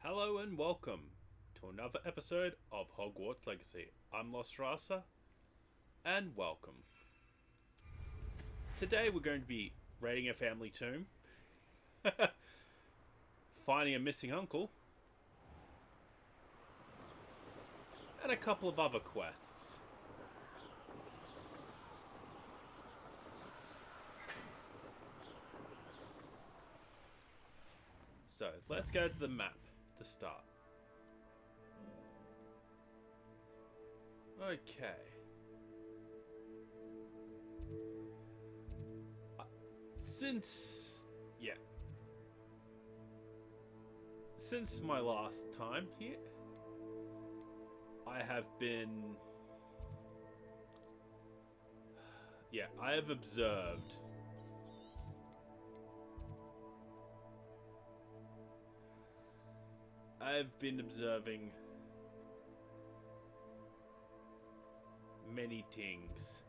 Hello and welcome to another episode of Hogwarts Legacy. I'm Lost Rasa, and welcome. Today we're going to be raiding a family tomb, finding a missing uncle, and a couple of other quests. So, let's go to the map to start. Okay. Since my last time here, I have been... I have observed I've been observing many things,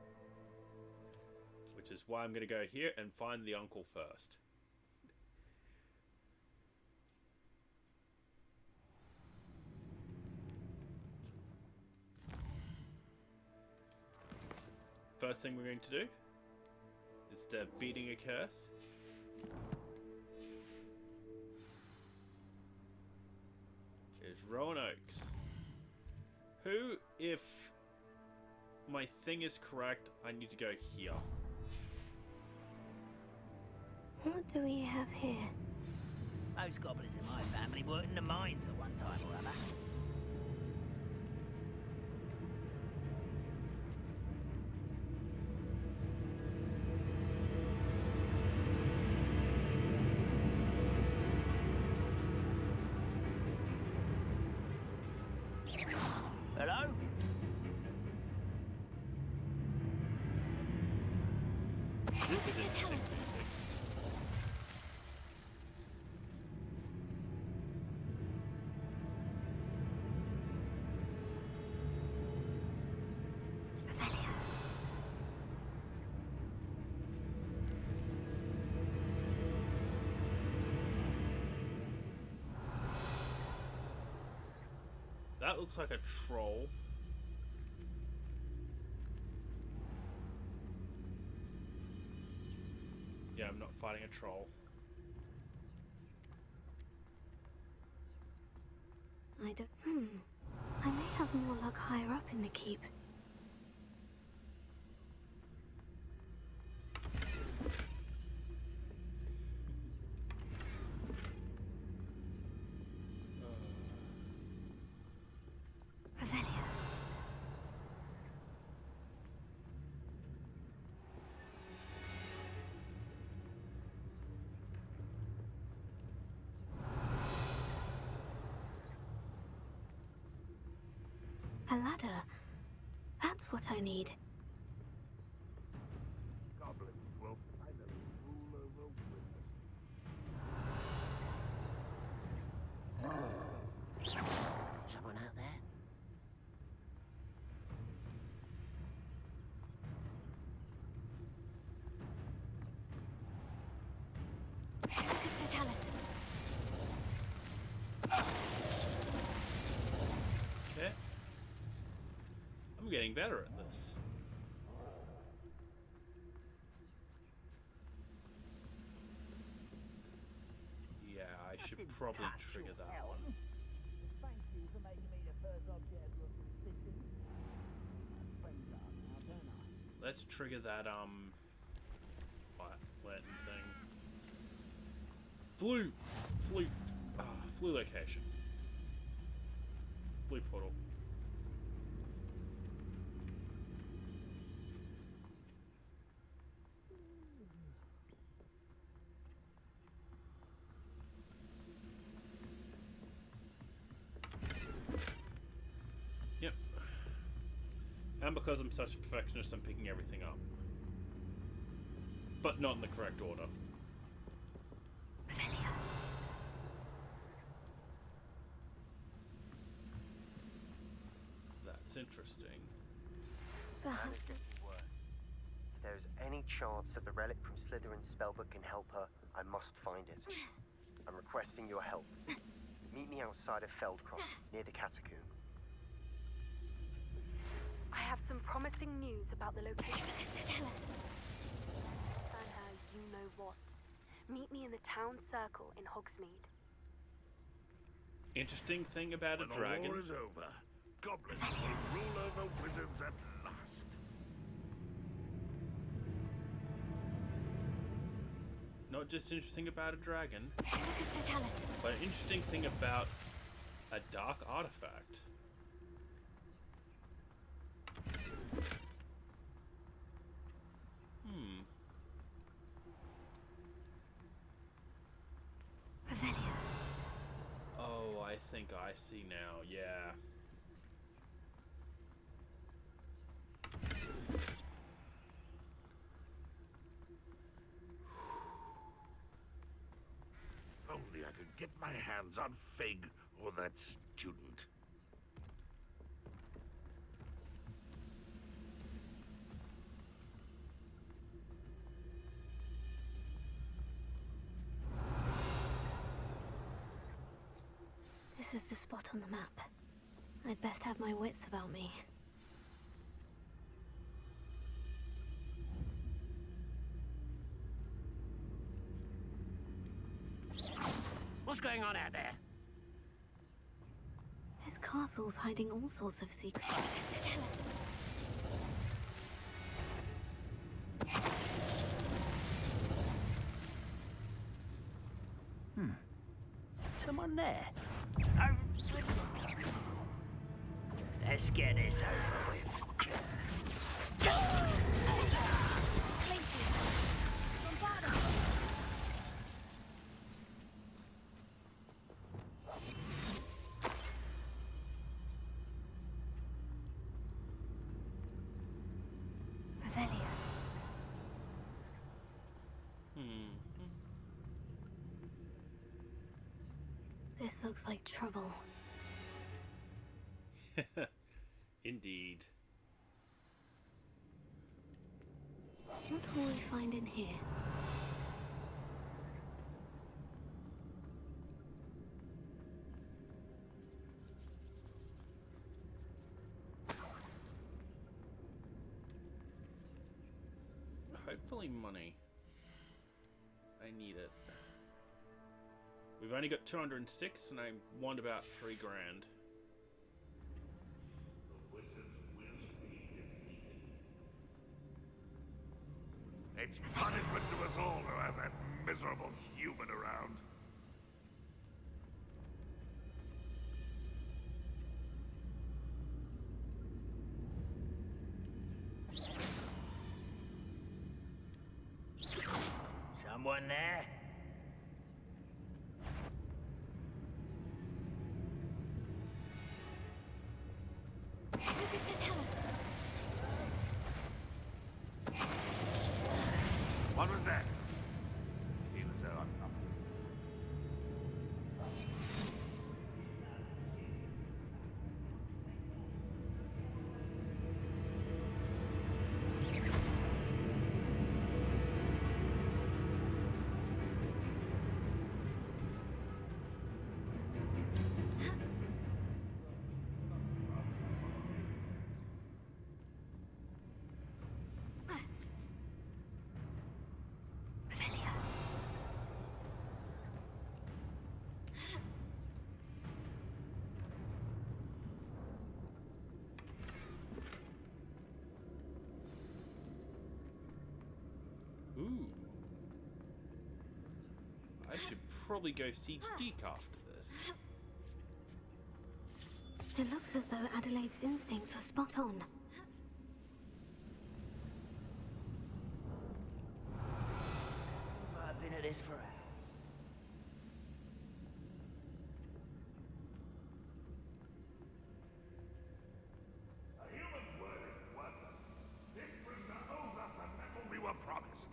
which is why I'm going to go here and find the uncle first. First thing we're going to do, instead of beating a curse, is Roanoke's. Who, if my thing is correct, I need to go here. What do we have here? Most goblins in my family worked in the mines at one time or other. Hello? This is interesting. That looks like a troll. Yeah, I'm not fighting a troll. I don't... I may have more luck higher up in the keep. A ladder. That's what I need. Goblins will finally rule over women. Someone out there? Okay. I'm getting better at this. Yeah, I should probably trigger that one. Thank you for making me the first object of suspicion. Friends are now, don't I? Let's trigger that, Latin thing. Flu location. Flu portal. Yep. And because I'm such a perfectionist, I'm picking everything up. But not in the correct order. That's interesting. And it's getting worse. If there is any chance that the relic from Slytherin's spellbook can help her, I must find it. I'm requesting your help. Meet me me outside of Feldcroft, near the catacomb. I have some promising news about the location. Mr. Tell us. And you know what. Meet me in the town circle in Hogsmeade. Interesting thing about a When dragon. the war is over, goblins will rule over wizards at last. Not just interesting about a dragon, Mr. Tell us. but an interesting thing about a dark artifact. Revelio. Oh, I think I see now, yeah. Only I could get my hands on Fig or that student. This is the spot on the map. I'd best have my wits about me. What's going on out there? This castle's hiding all sorts of secrets. Mr. Tell us. Someone there? Oh. Let's get this over with. Revelio. This looks like trouble. Indeed. What will we find in here? Hopefully money. I need it. We've only got 206 and I want about 3 grand. It's punishment to us all to have that miserable human around. Someone there? Mr. Tell us. What was that? I feel as though I'm not. Revelio. Ooh. I should probably go see Deke after this. It looks as though Adelaide's instincts were spot on. I've been at this for hours. A human's word is worthless. This prisoner owes us the metal we were promised.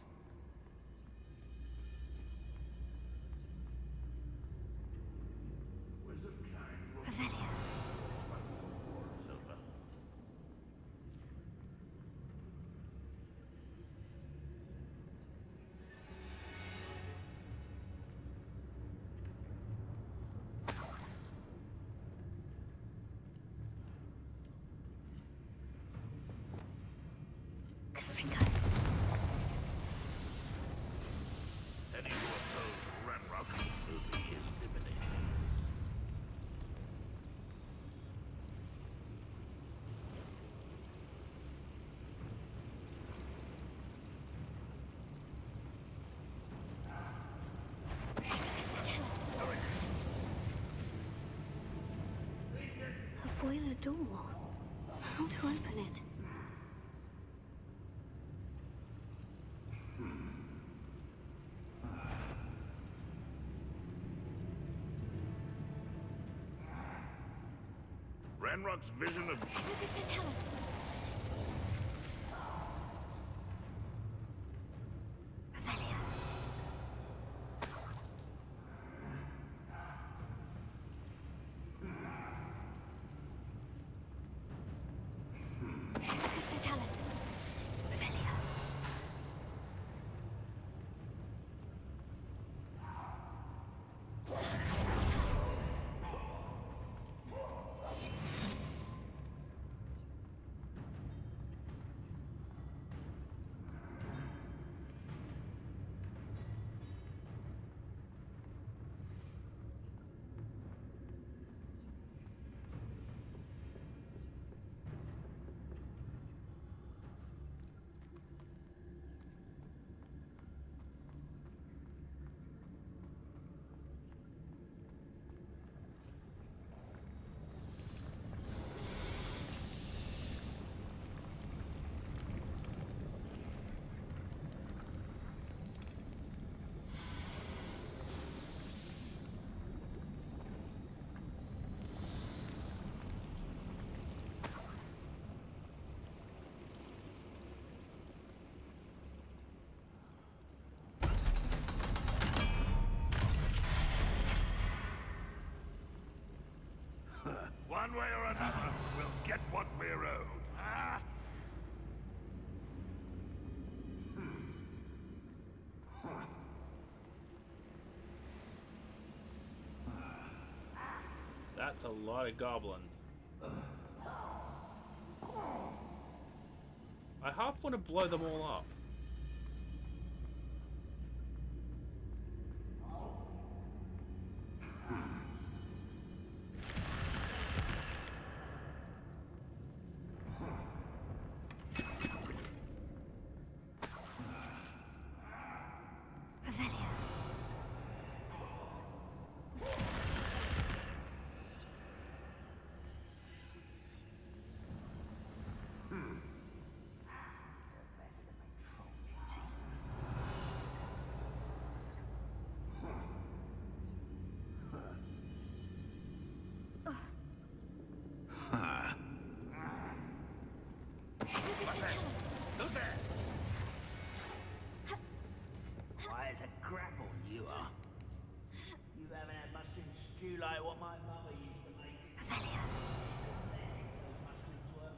Wizard kind will Revelio. silver. boiler door. How to open it? Ranrock's vision of... Who does that tell us? Revelio. Who does that tell us? Revelio. One way or another, we'll get what we're owed. Ah! That's a lot of goblin. I half want to blow them all up. Revelio. Who's there? Why, it's a grapple, you are. You haven't had mushroom stew like what my mother used to make. Revelio. There, so mushrooms were.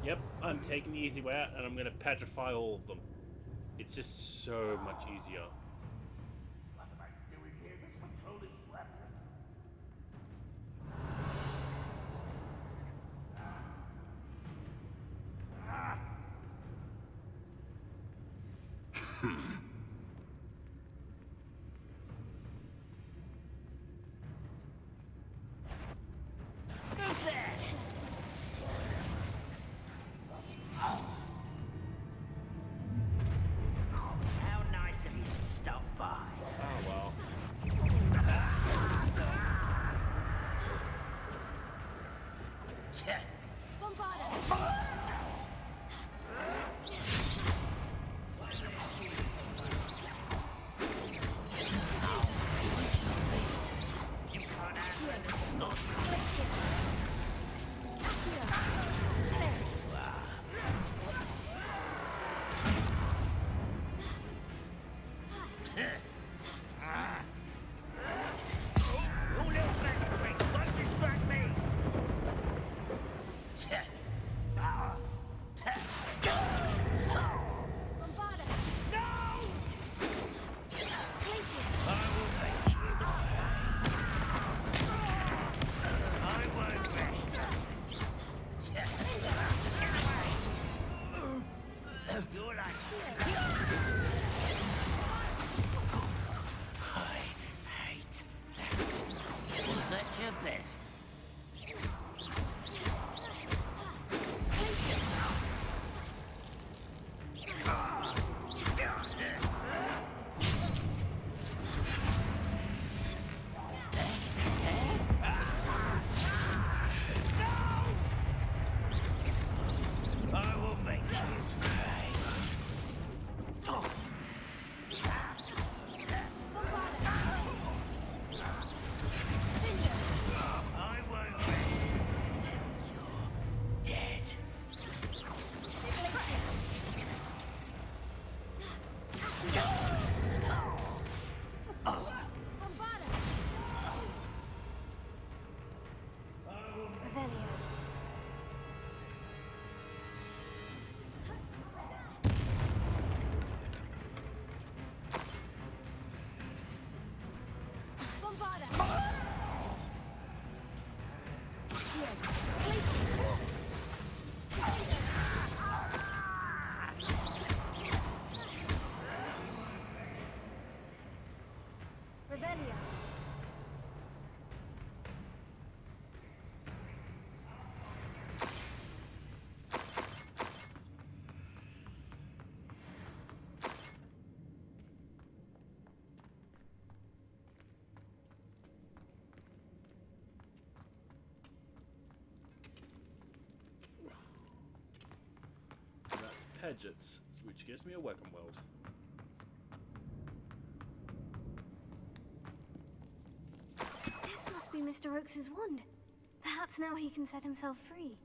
Yep, I'm taking the easy way out and I'm gonna petrify all of them. It's just so much easier. What am I doing here? This patrol is worthless. Who's there? How nice of you to stop by. Oh well. Your little magic tricks won't distract me. I won't rest. You're like... I hate that. Was that your best? Revelio. Revelio. That's Paget's, which gives me a weapon weld. This must be Mr. Oakes's wand. Perhaps now he can set himself free.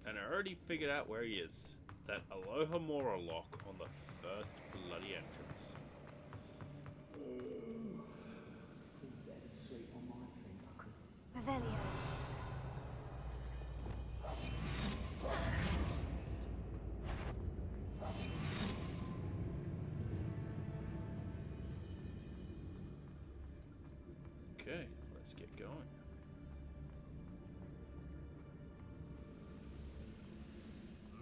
And I already figured out where he is. That Aloha Mora lock on the first bloody entrance. Revelio. Okay, let's get going.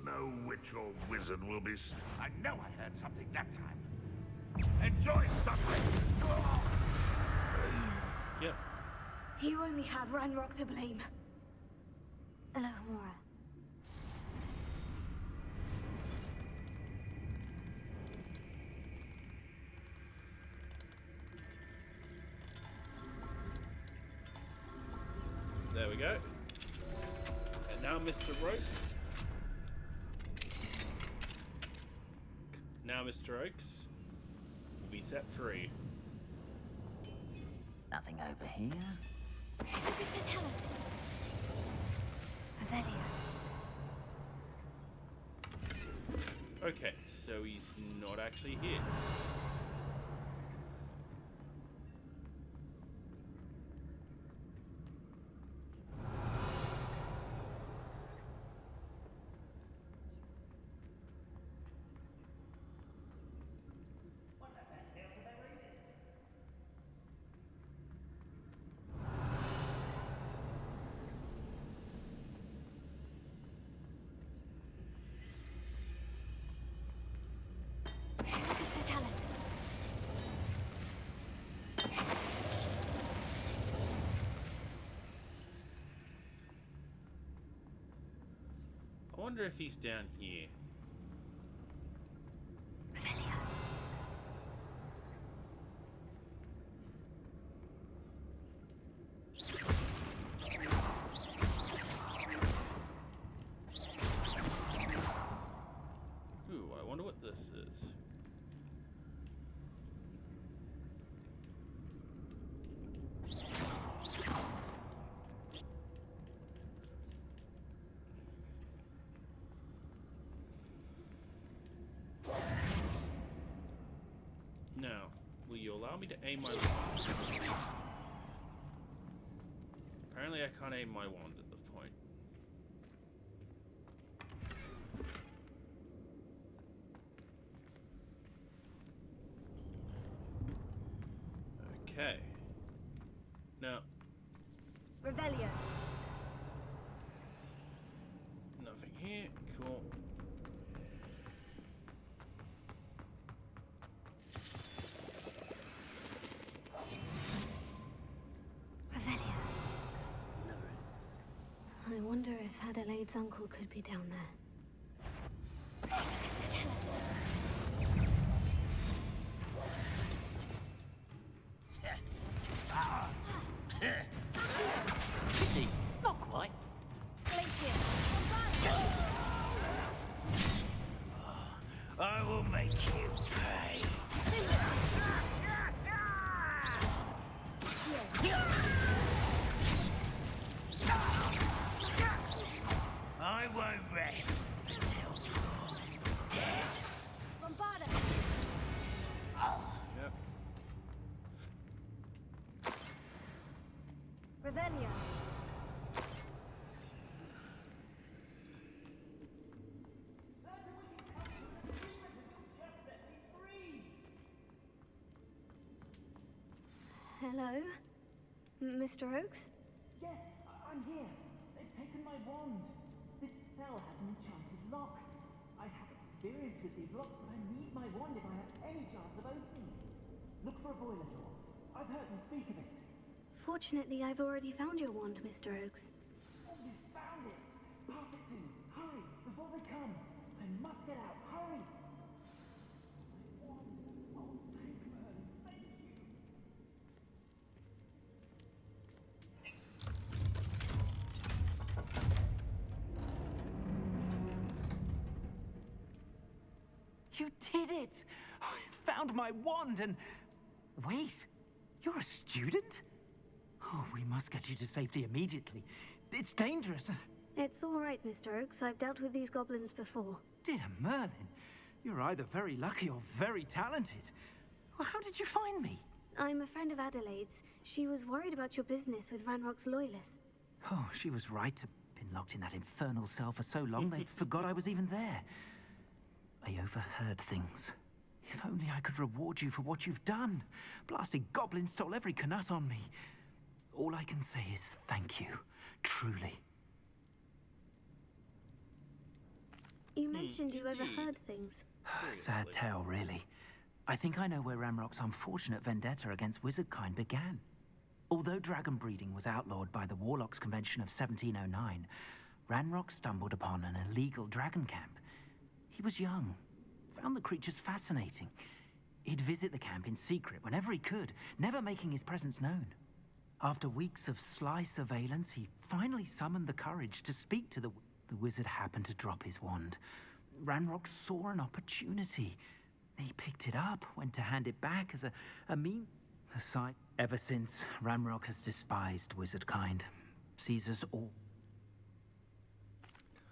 No witch or wizard will be. I know I heard something that time. Enjoy something. Yep. You only have Ranrock to blame. Aloha Mora. There we go. And now Mr. Rope. Now Mr. Oakes will be set free. Nothing over here. Focus to tell us. Revelio. Okay, so he's not actually here. Focus to tell us. I wonder if he's down here. Revelio. Ooh, I wonder what this is. Now, will you allow me to aim my wand? Apparently I can't aim my wand at the point. Okay. Now, Revelio. nothing here. Cool. Revelio. I wonder if Adelaide's uncle could be down there. Focus to tell us. Pity. Not quite. I will make you pay. I won't rest until Avada! Yep. Revelio. Hello? Mr. Oakes? Yes, I'm here. They've taken my wand. This cell has an enchanted lock. I have experience with these locks, but I need my wand if I have any chance of opening it. Look for a boiler door. I've heard them speak of it. Fortunately, I've already found your wand, Mr. Oakes. Oh, you found it! Pass it to me. Hurry, before they come. I must get out. Hurry! My wand. Oh, thank Merlin. Thank you. You did it! I found my wand and... Wait, you're a student? Oh, we must get you to safety immediately. It's dangerous. It's all right, Mr. Oakes. I've dealt with these goblins before. Dear Merlin, you're either very lucky or very talented. Well, how did you find me? I'm a friend of Adelaide's. She was worried about your business with Ranrock's loyalists. Oh, she was right to been locked in that infernal cell for so long they'd forgot I was even there. I overheard things. If only I could reward you for what you've done. Blasted goblin stole every Knut on me. All I can say is thank you. Truly. You mentioned you indeed. overheard things. Sad tale, really. I think I know where Ranrock's unfortunate vendetta against wizardkind began. Although dragon breeding was outlawed by the Warlocks Convention of 1709, Ranrock stumbled upon an illegal dragon camp. He was young, found the creatures fascinating. He'd visit the camp in secret whenever he could, never making his presence known. After weeks of sly surveillance, he finally summoned the courage to speak to the wizard happened to drop his wand. Ranrock saw an opportunity. He picked it up, went to hand it back as a mean aside. Ever since, Ranrock has despised wizardkind. Sees us all.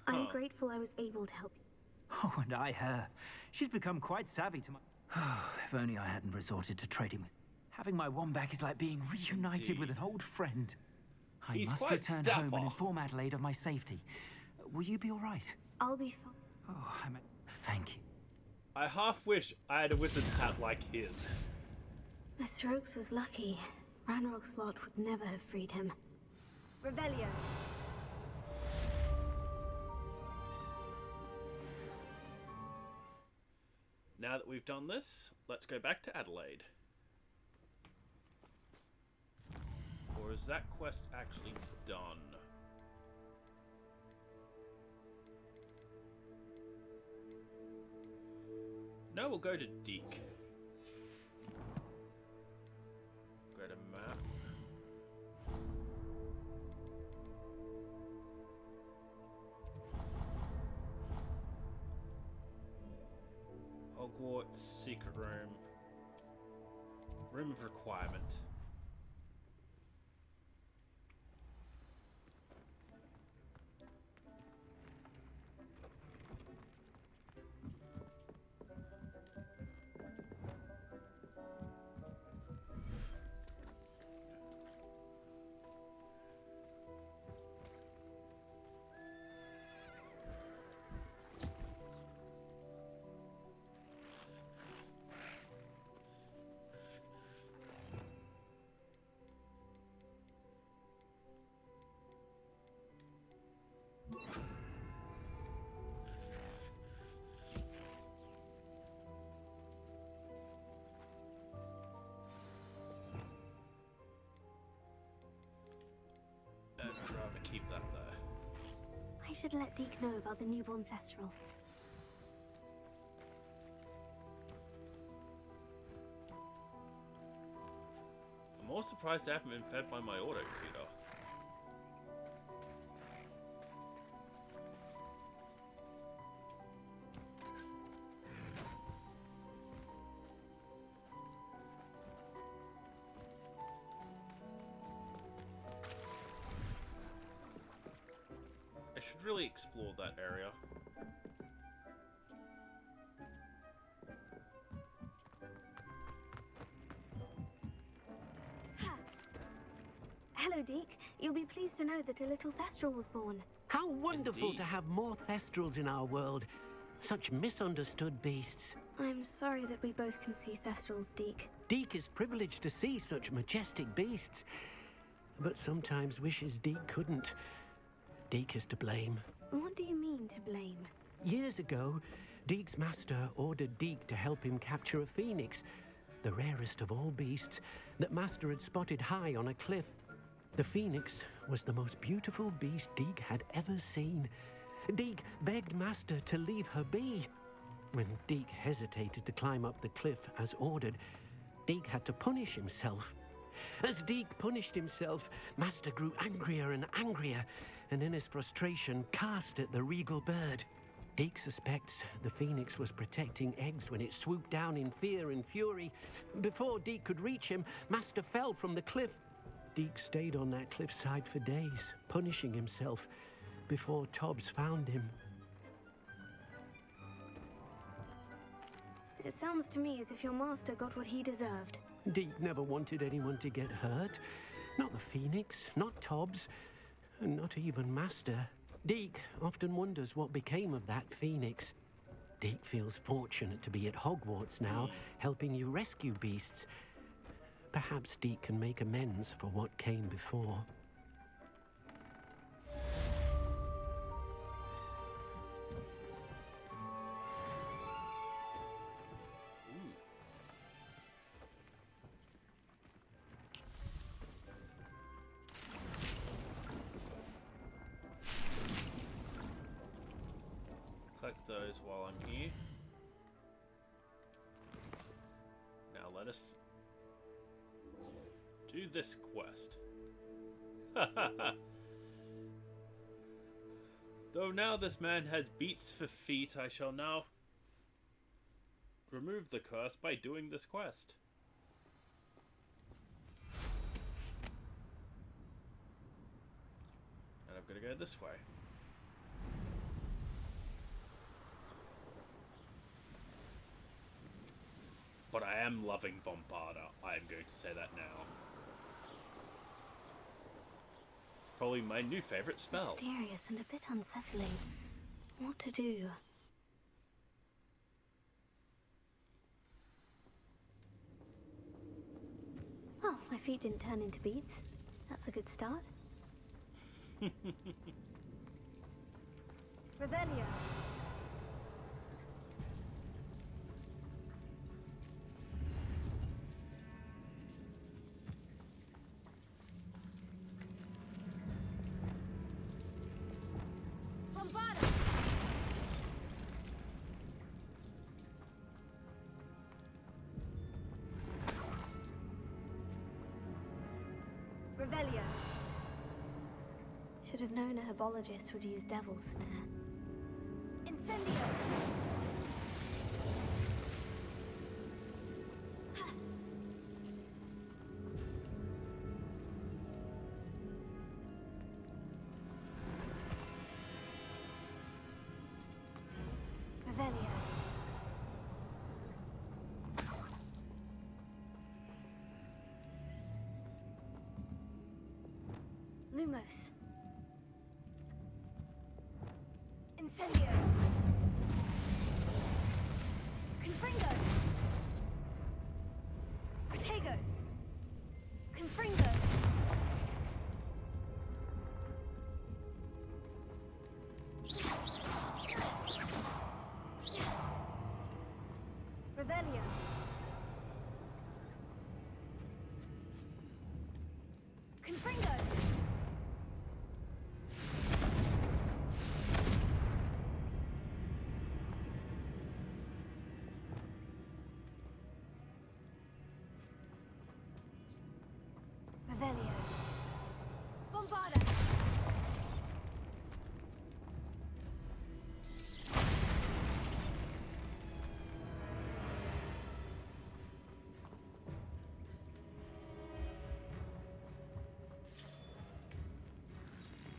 I'm grateful I was able to help you. Oh, and I her. She's become quite savvy to my... If only I hadn't resorted to trading with... Having my wand back is like being reunited with an old friend. I He's must quite return dapper. home and inform Adelaide of my safety. Will you be all right? I'll be fine. Oh, thank you. I half wish I had a wizard's hat like his. Mr. Oakes was lucky. Ranrock's lot would never have freed him. Revelio. Now that we've done this, let's go back to Adelaide. Or is that quest actually done? No, we'll go to Deke. Go to map. Hogwarts secret room. Room of requirement. I'd rather keep that there. I should let Deke know about the newborn Thestral. I'm more surprised I haven't been fed by my auto-feeder. I should really explore that area. Hello, Deke. You'll be pleased to know that a little Thestral was born. How wonderful Indeed. to have more Thestrals in our world. Such misunderstood beasts. I'm sorry that we both can see Thestrals, Deke. Deke is privileged to see such majestic beasts, but sometimes wishes Deke couldn't. Deke is to blame. What do you mean to blame? Years ago, Deke's master ordered Deke to help him capture a phoenix, the rarest of all beasts that master had spotted high on a cliff. The phoenix was the most beautiful beast Deke had ever seen. Deke begged master to leave her be. When Deke hesitated to climb up the cliff as ordered, Deke had to punish himself. As Deke punished himself, master grew angrier and angrier, and in his frustration cast at the regal bird. Deke suspects the phoenix was protecting eggs when it swooped down in fear and fury. Before Deke could reach him, master fell from the cliff. Deke stayed on that cliffside for days, punishing himself, before Tobbs found him. It sounds to me as if your master got what he deserved. Deke never wanted anyone to get hurt. Not the phoenix, not Tobbs, and not even master. Deke often wonders what became of that phoenix. Deke feels fortunate to be at Hogwarts now, helping you rescue beasts. Perhaps Deke can make amends for what came before. Collect those while I'm here. Now let us do this quest. Though now this man has beats for feet, I shall now remove the curse by doing this quest. And I'm gonna go this way. But I am loving Bombarda. I am going to say that now. Probably my new favourite spell. Mysterious and a bit unsettling. What to do? Well, my feet didn't turn into beads. That's a good start. Revelio. Bombarda. Revelio. Should have known a herbologist would use Devil's Snare. Incendio! Revelio. Lumos. Incendio. Confringo. Protego. Confringo. Revelio. Confringo. Revelio. Bombarda.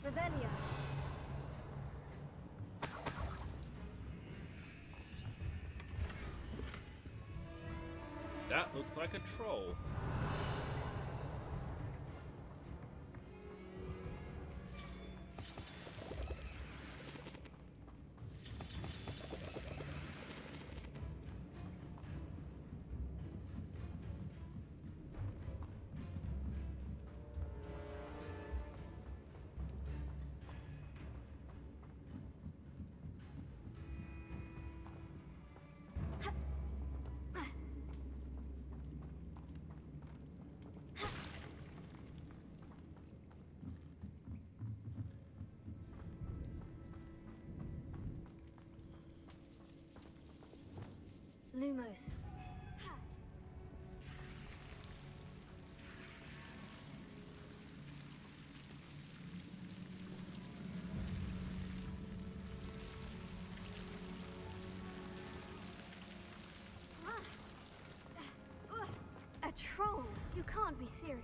Revelio. That looks like a troll. Lumos. A troll? You can't be serious.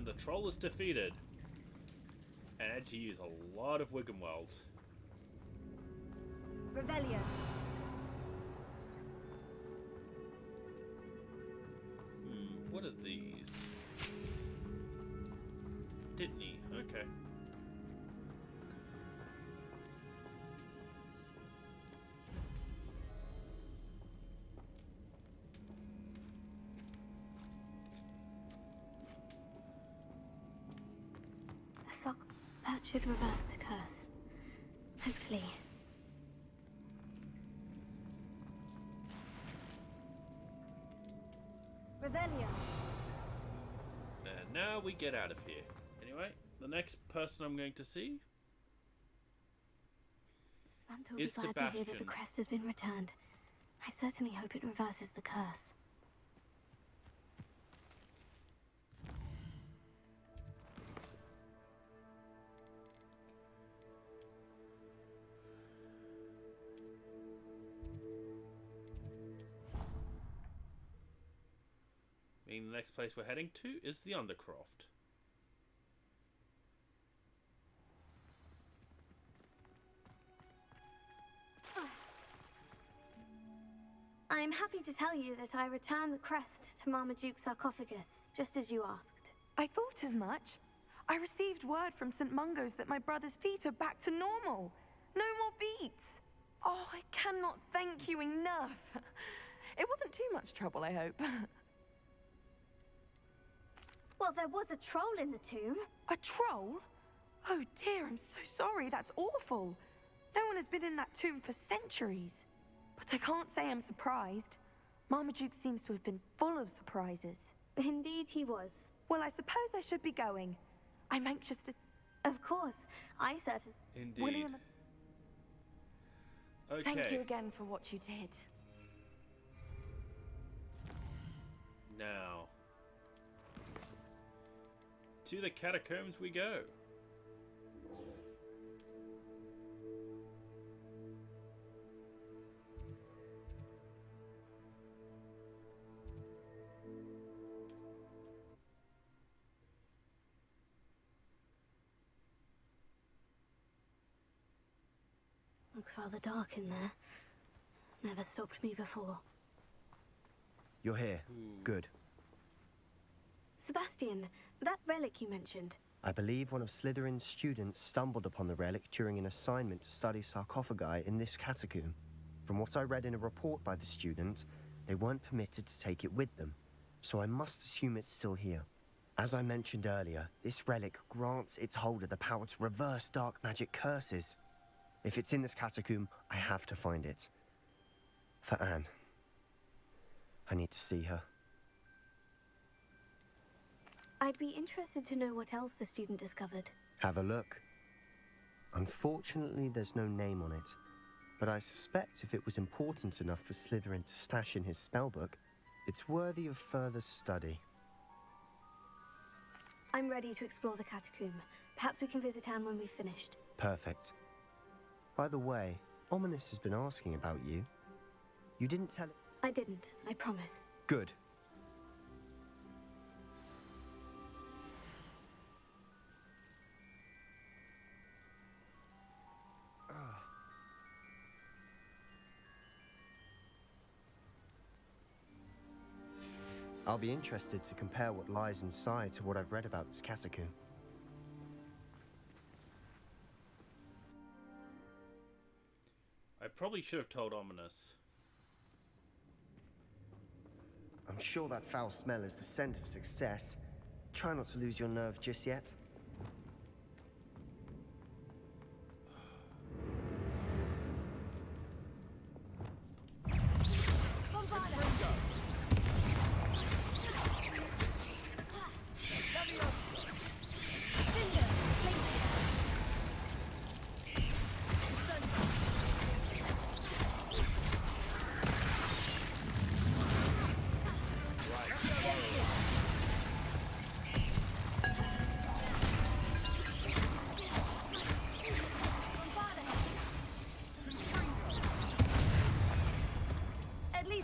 The troll is defeated. And I had to use a lot of Wiggenweld. Revelio. What are these? Ditney. Okay. That should reverse the curse. Hopefully. Revelio. And now we get out of here. Anyway, the next person I'm going to see Samantha will be is glad to hear that the Sebastian. crest has been returned. I certainly hope it reverses the curse. The next place we're heading to is the Undercroft. I'm happy to tell you that I returned the crest to Marmaduke's sarcophagus, just as you asked. I thought as much. I received word from St. Mungo's that my brother's feet are back to normal. No more beats. Oh, I cannot thank you enough. It wasn't too much trouble, I hope. Well, there was a troll in the tomb. A troll? Oh dear, I'm so sorry. That's awful. No one has been in that tomb for centuries. But I can't say I'm surprised. Marmaduke seems to have been full of surprises. Indeed he was. Well, I suppose I should be going. I'm anxious to... Of course, I certainly... Indeed. William, Okay. thank you again for what you did. Now, to the catacombs we go. Looks rather dark in there. Never stopped me before. You're here. Good. Sebastian, that relic you mentioned. I believe one of Slytherin's students stumbled upon the relic during an assignment to study sarcophagi in this catacomb. From what I read in a report by the student, they weren't permitted to take it with them, so I must assume it's still here. As I mentioned earlier, this relic grants its holder the power to reverse dark magic curses. If it's in this catacomb, I have to find it. For Anne. I need to see her. I'd be interested to know what else the student discovered. Have a look. Unfortunately, there's no name on it, but I suspect if it was important enough for Slytherin to stash in his spellbook, it's worthy of further study. I'm ready to explore the catacomb. Perhaps we can visit Anne when we've finished. Perfect. By the way, Ominous has been asking about you. You didn't tell... I didn't, I promise. Good. I'll be interested to compare what lies inside to what I've read about this catacomb. I probably should have told Ominous. I'm sure that foul smell is the scent of success. Try not to lose your nerve just yet.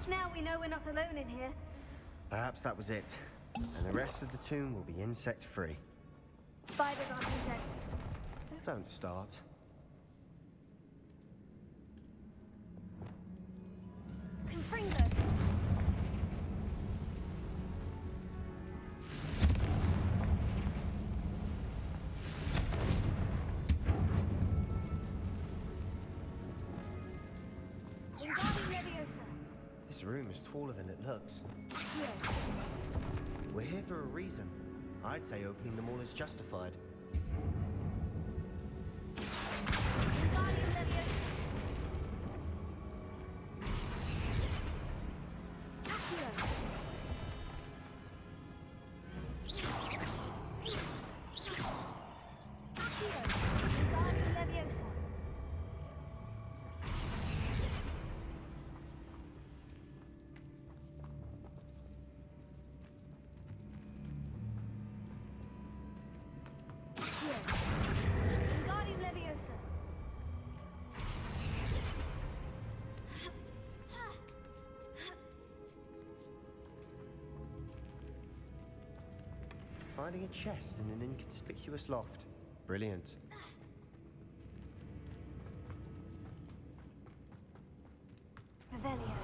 Now we know we're not alone in here. Perhaps that was it. And the rest of the tomb will be insect-free. Spiders aren't insects. Don't start. Confringo. This room is taller than it looks. Yeah. We're here for a reason. I'd say opening them all is justified. Finding a chest in an inconspicuous loft. Brilliant. Revelio.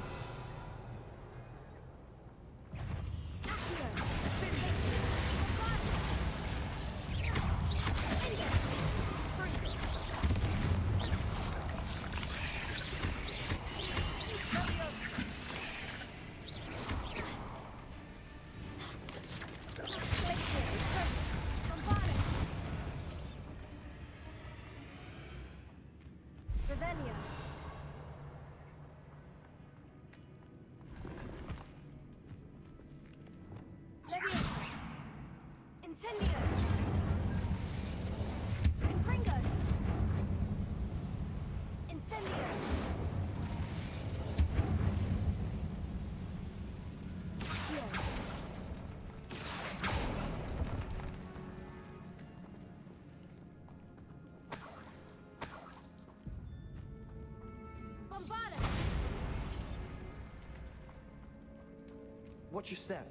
Watch your step.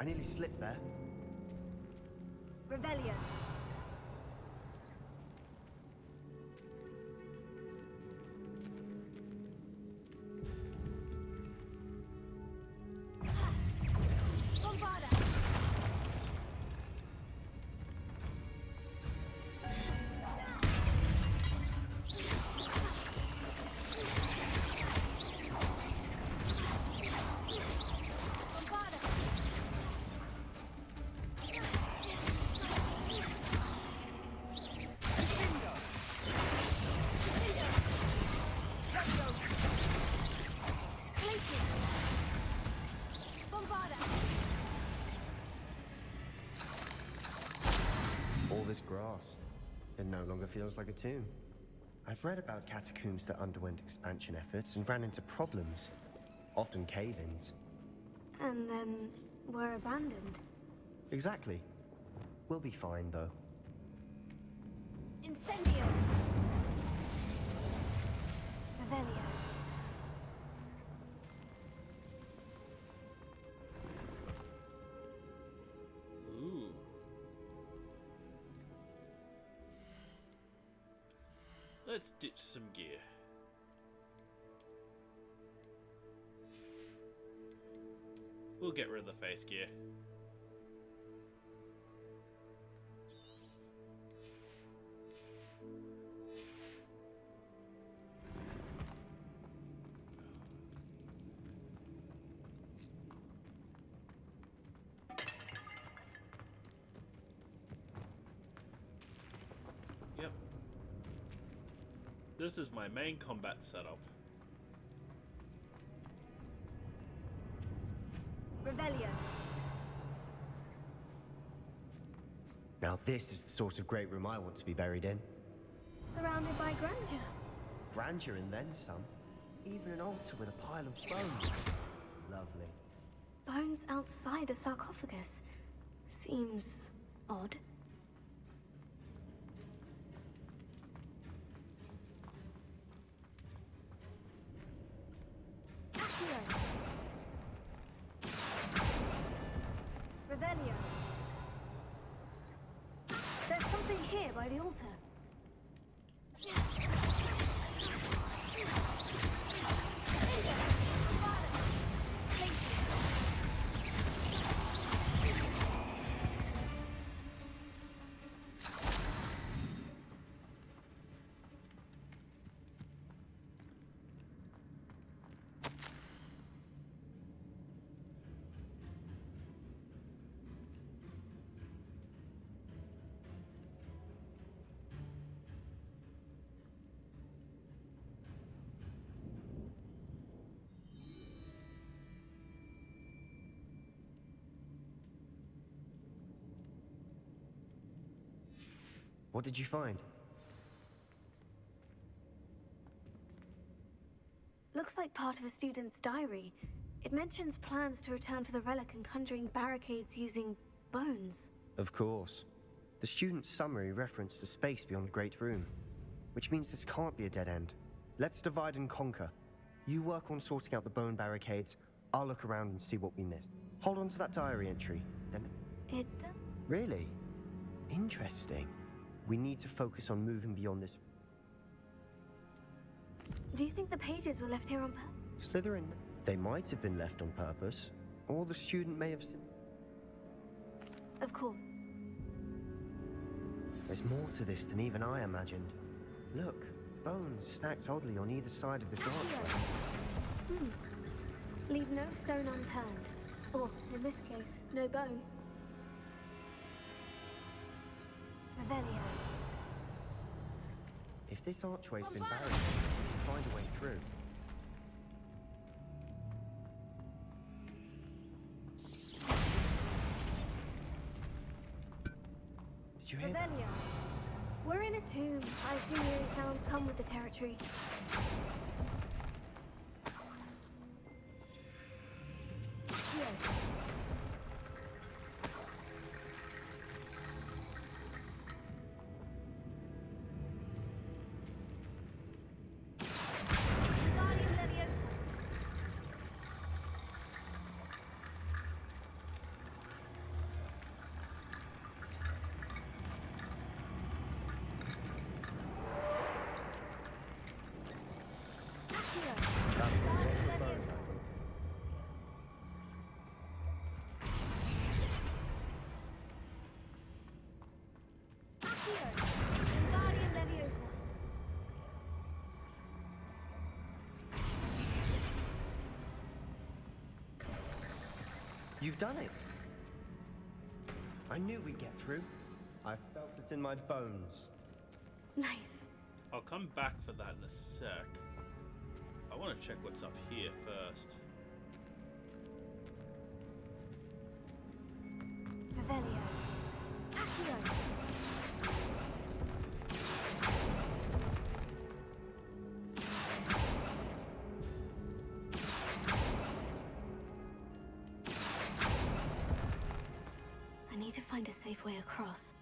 I nearly slipped there. Revelio. Bombarda. All this grass. It no longer feels like a tomb. I've read about catacombs that underwent expansion efforts and ran into problems. Often cave-ins. And then were abandoned. Exactly. We'll be fine, though. Incendio. Revelio. Ooh. Let's ditch some gear. We'll get rid of the face gear. Yep. This is my main combat setup. Revelio. Now this is the sort of great room I want to be buried in. Surrounded by grandeur. Grandeur and then some. Even an altar with a pile of bones. Lovely. Bones outside a sarcophagus. Seems odd. Accio. Revelio. There's something here by the altar. What did you find? Looks like part of a student's diary. It mentions plans to return for the relic and conjuring barricades using bones. Of course. The student's summary referenced a space beyond the Great Room, which means this can't be a dead end. Let's divide and conquer. You work on sorting out the bone barricades, I'll look around and see what we missed. Hold on to that diary entry, then... It... Really? Interesting. We need to focus on moving beyond this. Do you think the pages were left here on purpose? Slytherin, they might have been left on purpose, or the student may have... Of course. There's more to this than even I imagined. Look, bones stacked oddly on either side of this archway. Leave no stone unturned. Or, in this case, no bone. Revelio. If this archway's been barricaded, we can find a way through. Did you hear that? Revelio. We're in a tomb. I assume eerie sounds come with the territory. Here. Guardian Leviosa. You've done it. I knew we'd get through. I felt it in my bones. Nice. I'll come back for that in a sec. I want to check what's up here first. Revelio. Accio. I need to find a safe way across.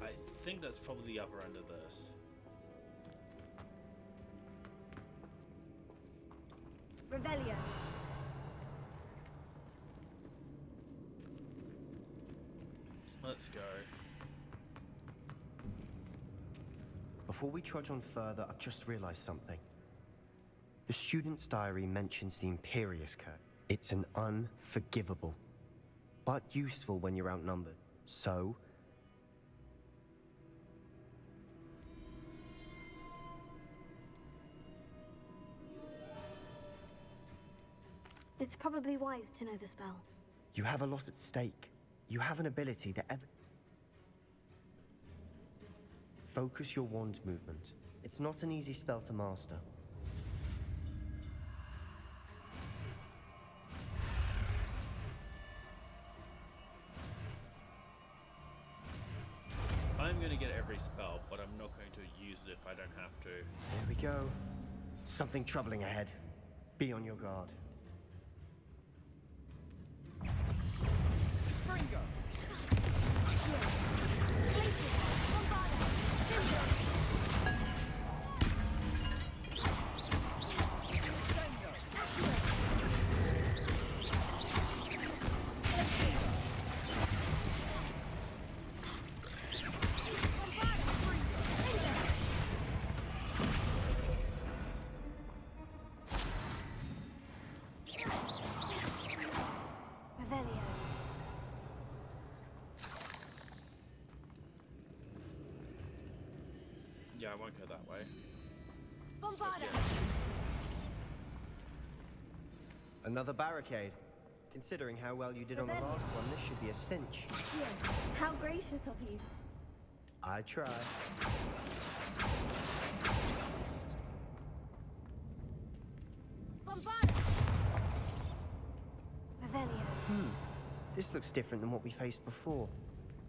I think that's probably the other end of this. Revelio. Let's go. Before we trudge on further, I've just realized something. The student's diary mentions the Imperius Curse. It's an unforgivable, but useful when you're outnumbered. So, It's probably wise to know the spell. you have a lot at stake. You have an ability that Focus your wand movement. It's not an easy spell to master. I'm going to get every spell, but I'm not going to use it if I don't have to. There we go. Something troubling ahead. Be on your guard. Revelio. Yeah, I won't go that way. Bombarda. Another barricade. Considering how well you did on the last one, this should be a cinch. Accio. How gracious of you. I try. Bombarda. Revelio. This looks different than what we faced before.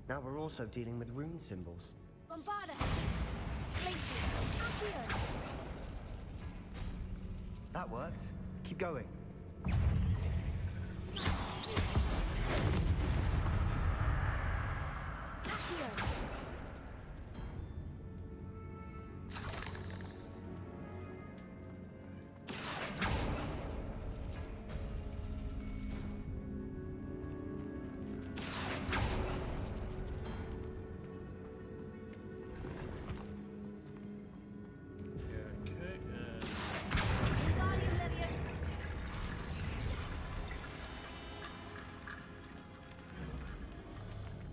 Now we're also dealing with rune symbols. Bombarda. Glacier. Accio. That worked. Keep going. Accio. Okay, Wingardium Leviosa.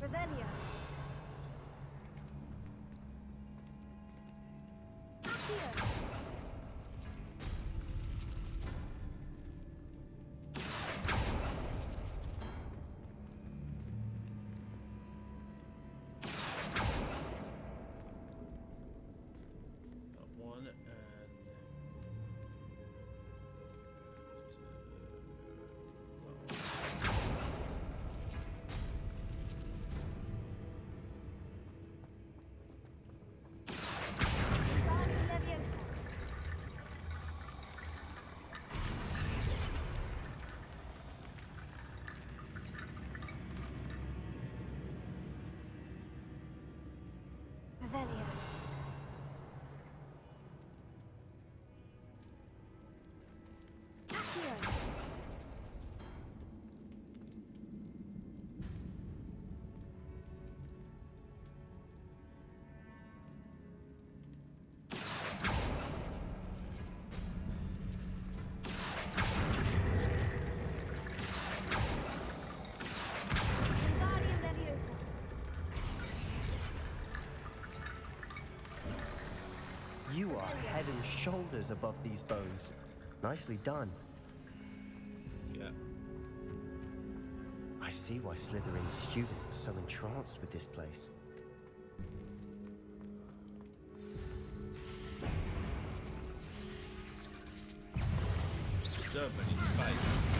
Revelio. Accio. that one and... Wingardium Leviosa. Revelio. Accio. You are head and shoulders above these bones. Nicely done. Yeah. I see why Slytherin's student was so entranced with this place. So many spikes.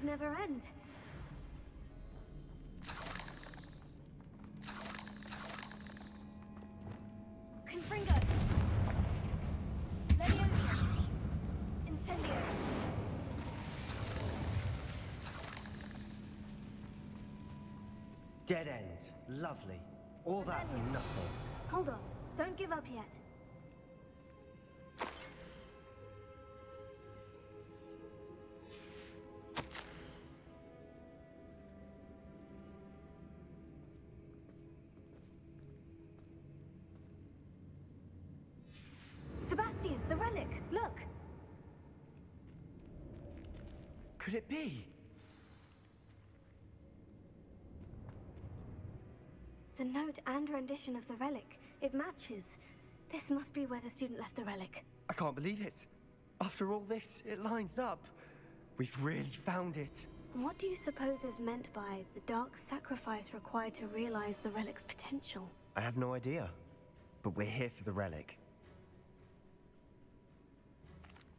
never end. Confringo. Leviosa. Incendio. Dead end. Lovely. All that for nothing. Hold on. Don't give up yet. Sebastian, the relic! Look! Could it be? The note and rendition of the relic. It matches. This must be where the student left the relic. I can't believe it. After all this, it lines up. We've really found it. What do you suppose is meant by the dark sacrifice required to realize the relic's potential? I have no idea. But we're here for the relic.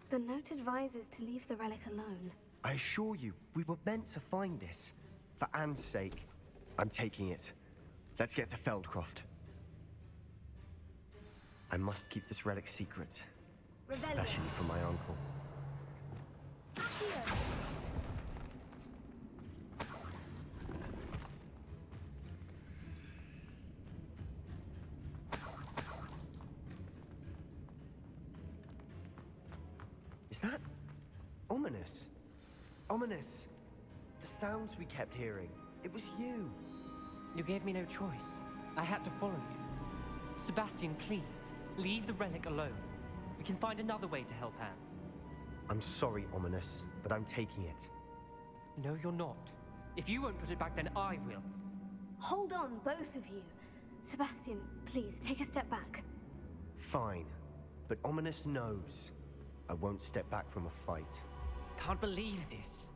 The note advises to leave the relic alone. I assure you, we were meant to find this. For Anne's sake, I'm taking it. Let's get to Feldcroft. I must keep this relic secret. Rebellion. Especially from my uncle. Accio. Is that ominous? Ominous. The sounds we kept hearing. It was you. You gave me no choice. I had to follow you. Sebastian, please, leave the relic alone. We can find another way to help Anne. I'm sorry, Ominous, but I'm taking it. No, you're not. If you won't put it back, then I will. Hold on, both of you. Sebastian, please, take a step back. Fine. But Ominous knows. I won't step back from a fight. Can't believe this.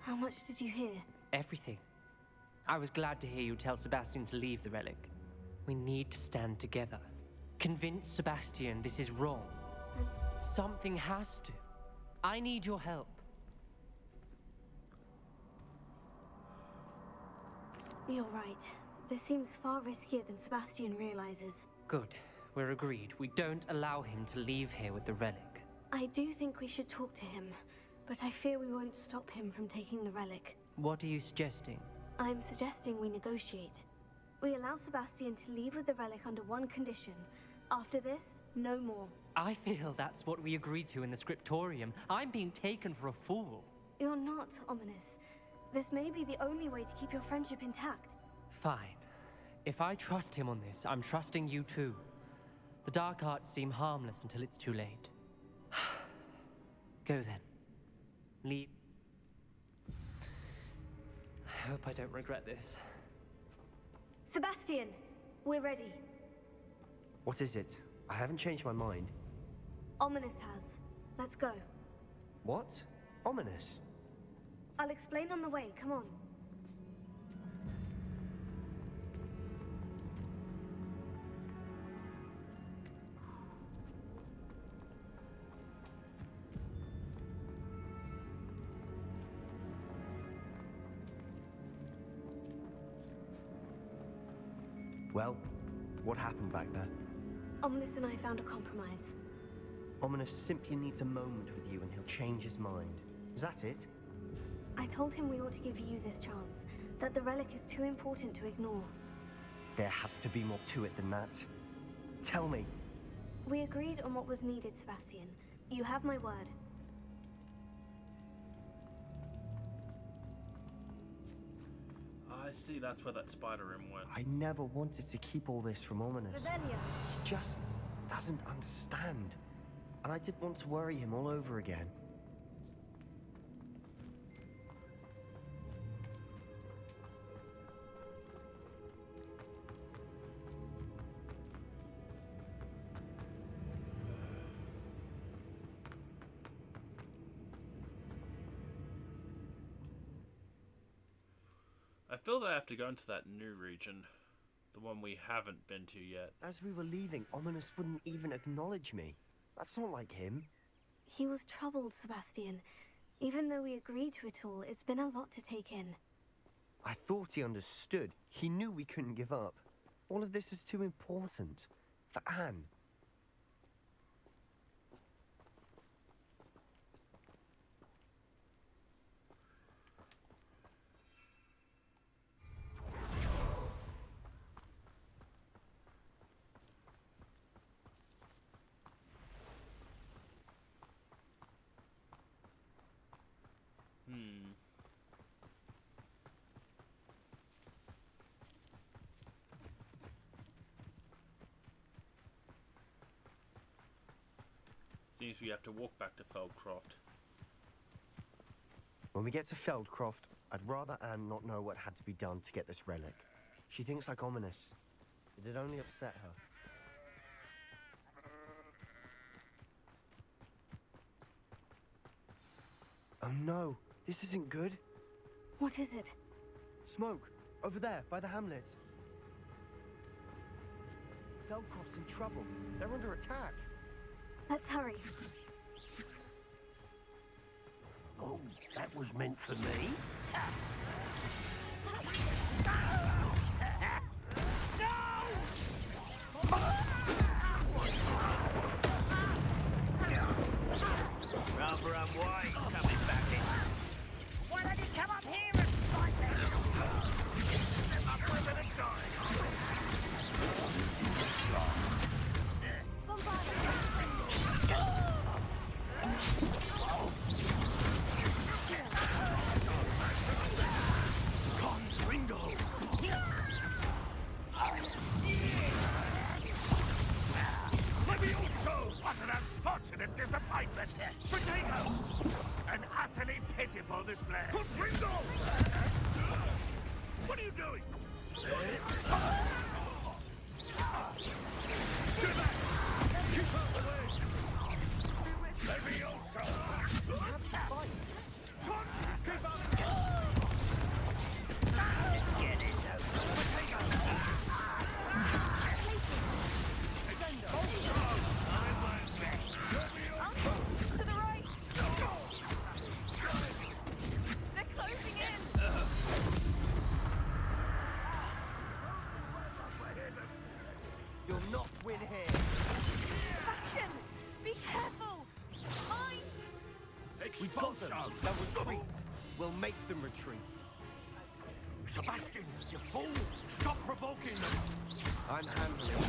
How much did you hear? Everything. I was glad to hear you tell Sebastian to leave the relic. We need to stand together. Convince Sebastian this is wrong. Something has to. I need your help. You're right. This seems far riskier than Sebastian realizes. Good. We're agreed. We don't allow him to leave here with the relic. I do think we should talk to him, but I fear we won't stop him from taking the relic. What are you suggesting? I'm suggesting we negotiate. We allow Sebastian to leave with the relic under one condition. After this, no more. I feel that's what we agreed to in the scriptorium. I'm being taken for a fool. You're not, Ominous. This may be the only way to keep your friendship intact. Fine. If I trust him on this, I'm trusting you too. The dark arts seem harmless until it's too late. Go then. Leave. I hope I don't regret this. Sebastian, we're ready. What is it? I haven't changed my mind. Ominous has. Let's go. What? Ominous? I'll explain on the way. Come on. Well, what happened back there? Ominous and I found a compromise. Ominous simply needs a moment with you and he'll change his mind. Is that it? I told him we ought to give you this chance, that the relic is too important to ignore. There has to be more to it than that. Tell me. We agreed on what was needed, Sebastian. You have my word. I see, that's where that spider room went. I never wanted to keep all this from Ominous. Rebellion. He just doesn't understand. And I didn't want to worry him all over again. I feel that I have to go into that new region. The one we haven't been to yet. As we were leaving, Ominous wouldn't even acknowledge me. That's not like him. He was troubled, Sebastian. Even though we agreed to it all, it's been a lot to take in. I thought he understood. He knew we couldn't give up. All of this is too important. For Anne. Seems we have to walk back to Feldcroft. When we get to Feldcroft, I'd rather Anne not know what had to be done to get this relic. She thinks like Ominous. It'd only upset her. Oh no, this isn't good. What is it? Smoke, over there, by the hamlet. Feldcroft's in trouble. They're under attack. Let's hurry. Oh, that was meant for me. Rather unwise coming back in. Why don't you come up here and fight them? I'm going to die. Let me also what an unfortunate disappointment. Potato! An utterly pitiful display. Confringo! What are you doing? Get back! Keep out the way! Let me also! Keep out the way! Let's get this over. Potato! You'll not win here. Sebastian! Be careful! Mind! We've got them. They'll retreat. We'll make them retreat. Sebastian, you fool! Stop provoking them! I'm handling it.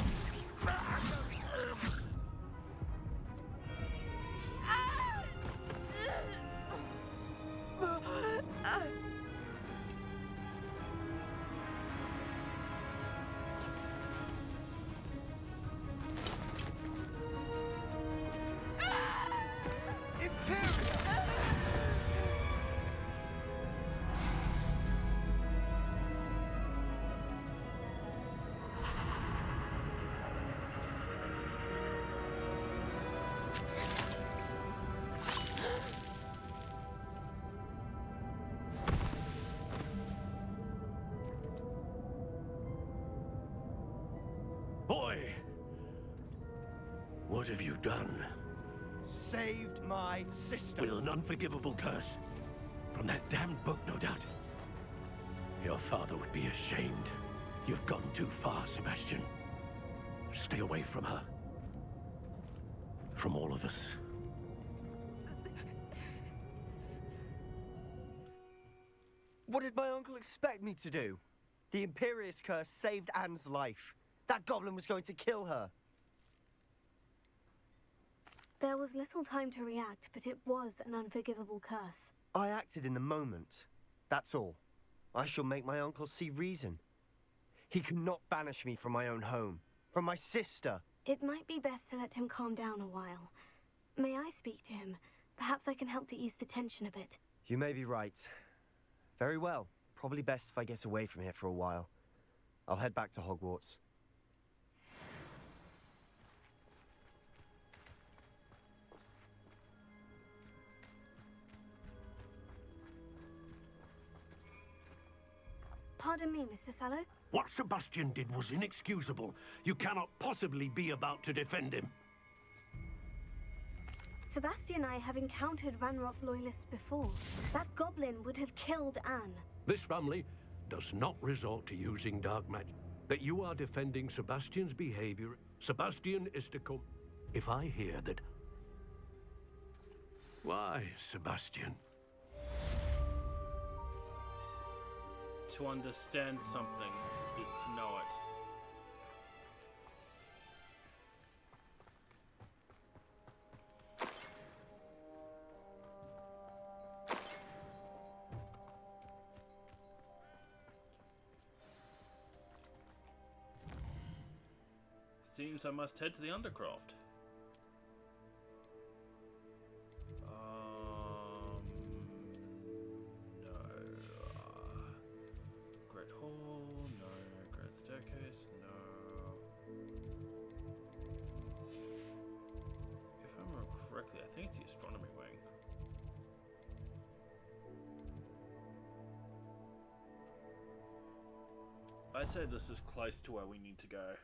Boy! What have you done? Saved my sister. With an unforgivable curse. From that damned book, no doubt. Your father would be ashamed. You've gone too far, Sebastian. Stay away from her. From all of us. What did my uncle expect me to do? The Imperious curse saved Anne's life. That goblin was going to kill her. There was little time to react, but it was an unforgivable curse. I acted in the moment. That's all. I shall make my uncle see reason. He cannot banish me from my own home. From my sister. It might be best to let him calm down a while. May I speak to him? Perhaps I can help to ease the tension a bit. You may be right. Very well. Probably best if I get away from here for a while. I'll head back to Hogwarts. Pardon me, Mr. Sallow. What Sebastian did was inexcusable. You cannot possibly be about to defend him. Sebastian and I have encountered Ranrock's loyalists before. That goblin would have killed Anne. This family does not resort to using dark magic. That you are defending Sebastian's behavior. Sebastian is to come. If I hear that... Why, Sebastian? To understand something is to know it. Seems I must head to the Undercroft. No. Great Hall, no. Grand Staircase, no. If I remember correctly, I think it's the Astronomy Wing. I'd say this is close to where we need to go.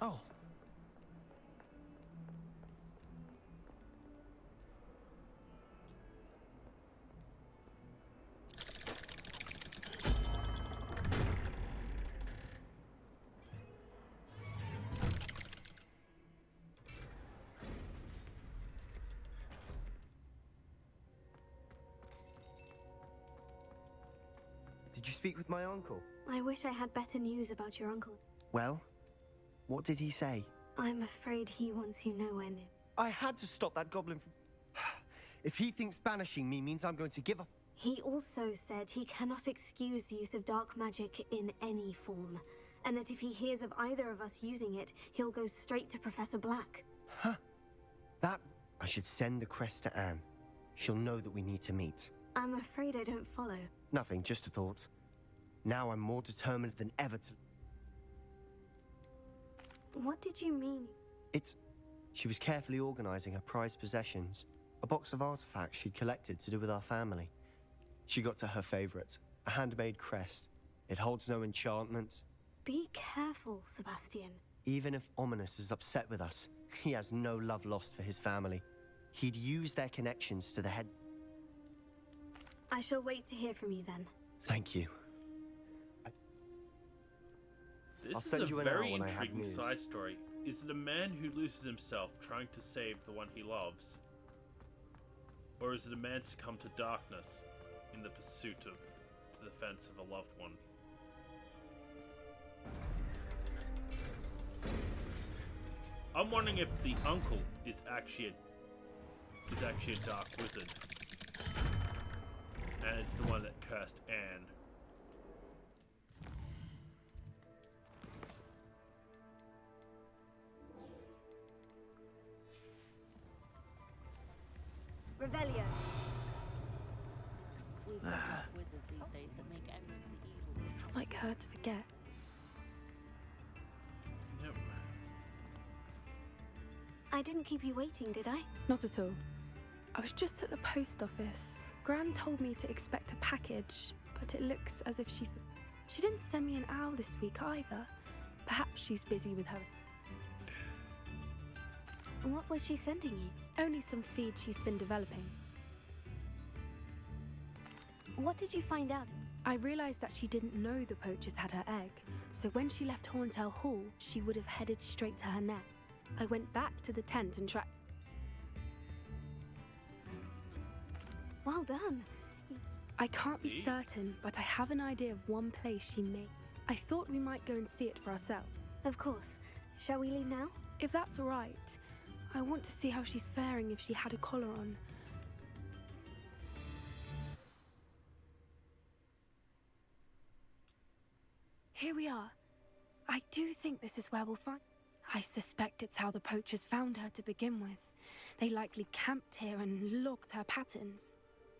Oh. Did you speak with my uncle? I wish I had better news about your uncle. Well, what did he say? I'm afraid he wants you nowhere near. I had to stop that goblin from... If he thinks banishing me means I'm going to give up... He also said he cannot excuse the use of dark magic in any form, and that if he hears of either of us using it, he'll go straight to Professor Black. Huh. That... I should send the crest to Anne. She'll know that we need to meet. I'm afraid I don't follow. Nothing, just a thought. Now I'm more determined than ever to... What did you mean? It's... She was carefully organizing her prized possessions. A box of artifacts she'd collected to do with our family. She got to her favorite, a handmade crest. It holds no enchantment. Be careful, Sebastian. Even if Ominous is upset with us, he has no love lost for his family. He'd use their connections to the head. I shall wait to hear from you then. Thank you. I'll This send is a you an very hour when I have intriguing news. side story. Is it a man who loses himself trying to save the one he loves? Or is it a man succumbed to darkness in the pursuit of the defense of a loved one? I'm wondering if the uncle is actually a dark wizard. And it's the one that cursed Anne. Revelio. We've got enough wizards these days that make everything evil. It's not like her to forget. Yep. I didn't keep you waiting, did I? Not at all. I was just at the post office. Gran told me to expect a package, but it looks as if she didn't send me an owl this week either. Perhaps she's busy with her. What was she sending you? Only some feed she's been developing. What did you find out? I realized that she didn't know the poachers had her egg, so when she left Horntail Hall, she would have headed straight to her nest. I went back to the tent and tracked. Well done. I can't be certain, but I have an idea of one place she may. I thought we might go and see it for ourselves. Of course. Shall we leave now? If that's all right. I want to see how she's faring if she had a collar on. Here we are. I do think this is where we'll find... I suspect it's how the poachers found her to begin with. They likely camped here and logged her patterns.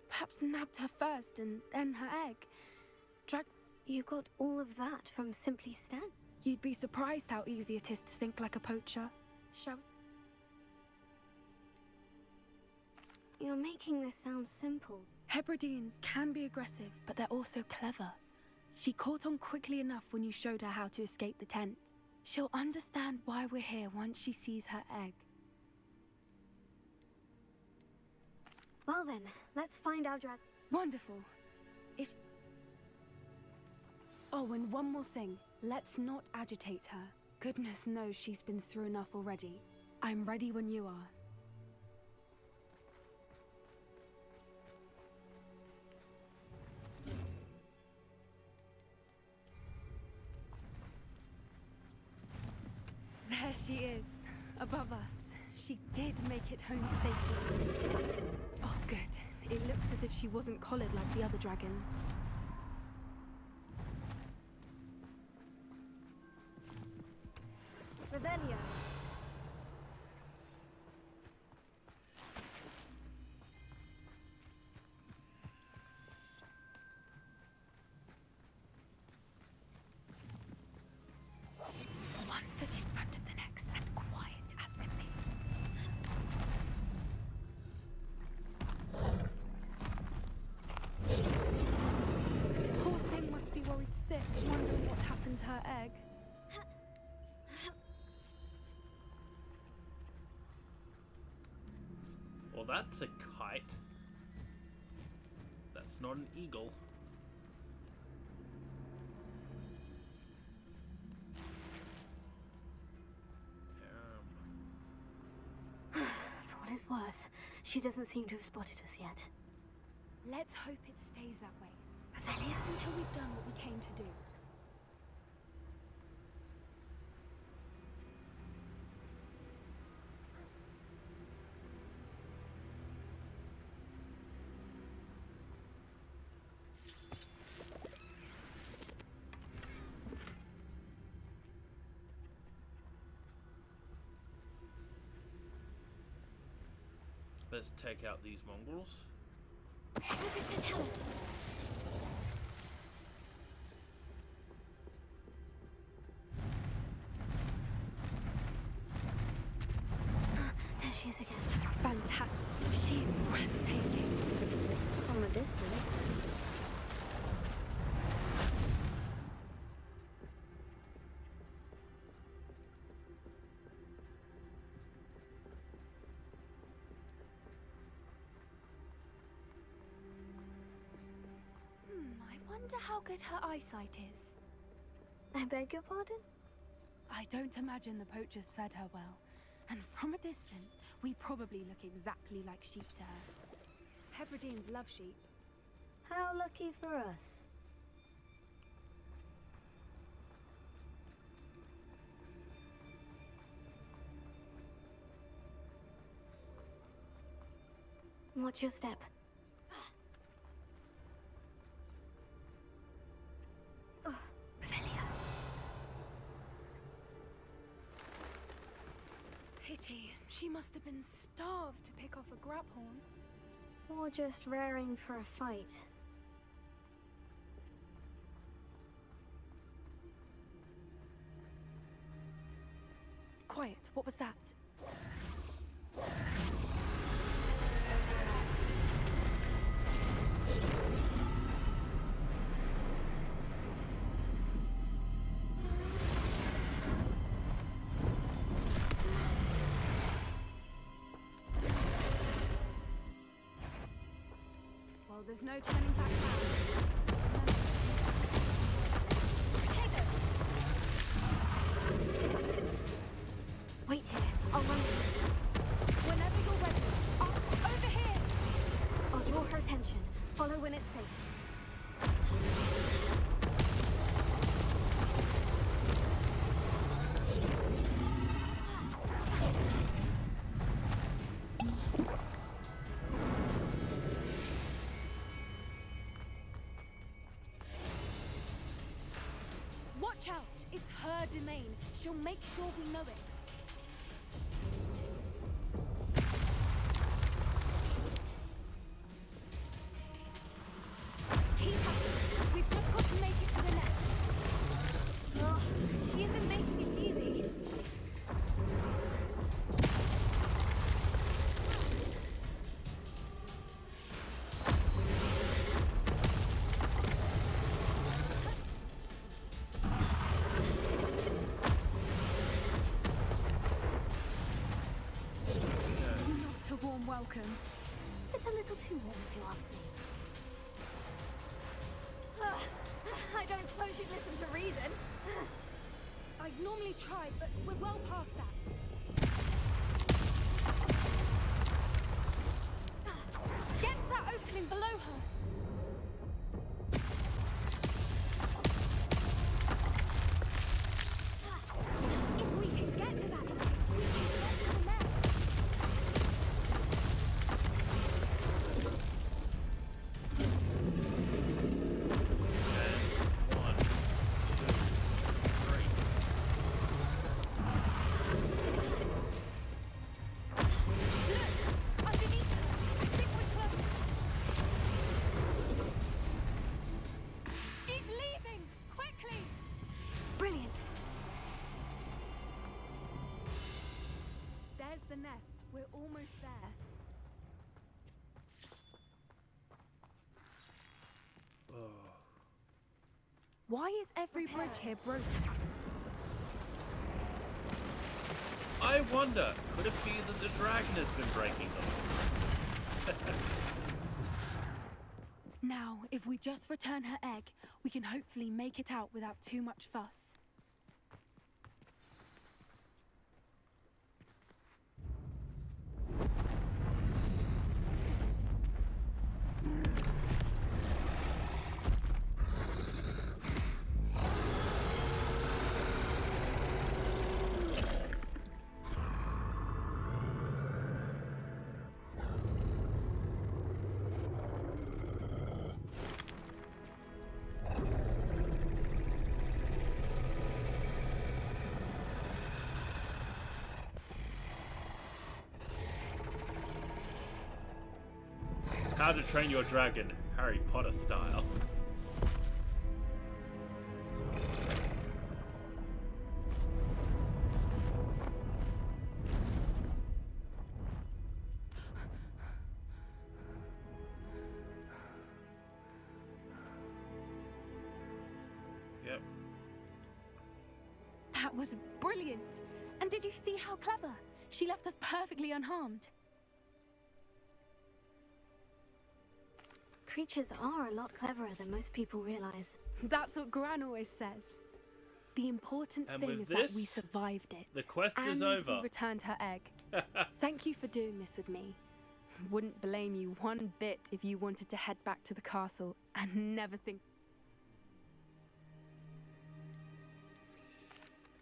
Perhaps nabbed her first and then her egg. You got all of that from simply Stan? You'd be surprised how easy it is to think like a poacher. Shall... You're making this sound simple. Hebrideans can be aggressive, but they're also clever. She caught on quickly enough when you showed her how to escape the tent. She'll understand why we're here once she sees her egg. Well then, let's find our Wonderful. Oh, and one more thing. Let's not agitate her. Goodness knows she's been through enough already. I'm ready when you are. There she is, above us. She did make it home safely. Oh, good. It looks as if she wasn't collared like the other dragons. Revelio. One foot in front of the next and quiet as can be. Poor thing must be worried sick, wondering what happened to her egg. Well, that's a kite. That's not an eagle. For what it's worth, she doesn't seem to have spotted us yet. Let's hope it stays that way. At least until we've done what we came to do. Let's take out these mongrels. What does that tell us? There she is again. Fantastic. She's breathtaking. From a distance. wonder how good her eyesight is. I beg your pardon? I don't imagine the poachers fed her well. And from a distance, we probably look exactly like sheep to her. Hebrideans love sheep. How lucky for us. Watch your step. Revelio. Pity. She must have been starved to pick off a graphorn. Or just raring for a fight. Quiet. What was that? Well, there's no turning back now. Wait here. I'll run ahead. Whenever you're ready. Oh, over here! I'll draw her attention. Follow when it's safe. Watch out! It's her domain. She'll make sure we know it. Keep at it. We've just got to make it to the nest. Oh, she isn't making it easy. Not a warm welcome. It's a little too warm if you ask me. I don't suppose you'd listen to reason. I'd normally try, but we're well past that. Get to that opening below her. If we can get to that entrance, we can get to the nest. One, two, three. Look! Underneath her! I think we're close! She's leaving! Quickly! Brilliant. There's the nest. We're almost there. Why is every bridge here broken? I wonder, could it be that the dragon has been breaking them? Now, if we just return her egg, we can hopefully make it out without too much fuss. How to Train Your Dragon, Harry Potter style. Yep. That was brilliant! And did you see how clever? She left us perfectly unharmed. creatures are a lot cleverer than most people realize. That's what Gran always says. The important And thing with is that we this, survived it. the quest and is over. we returned her egg. Thank you for doing this with me. Wouldn't blame you one bit if you wanted to head back to the castle and never think.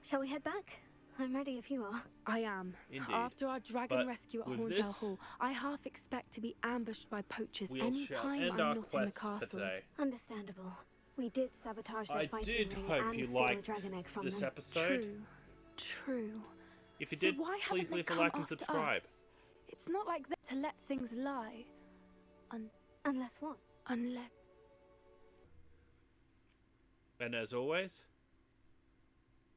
Shall we head back? I'm ready if you are. I am. Indeed. After our dragon But rescue at with Horntail this, Hall, I half expect to be ambushed by poachers we any shall time end I'm our not in the quests for castle. today. Understandable. We did sabotage their I fighting did ring hope and you steal a liked dragon egg from this them. episode. True. If you So did, why please haven't leave they a come like and after subscribe. us? It's not like that to let things lie. Unless what? Unless. And as always,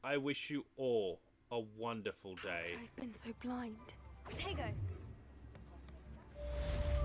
I wish you all a wonderful day. I've been so blind. Protego!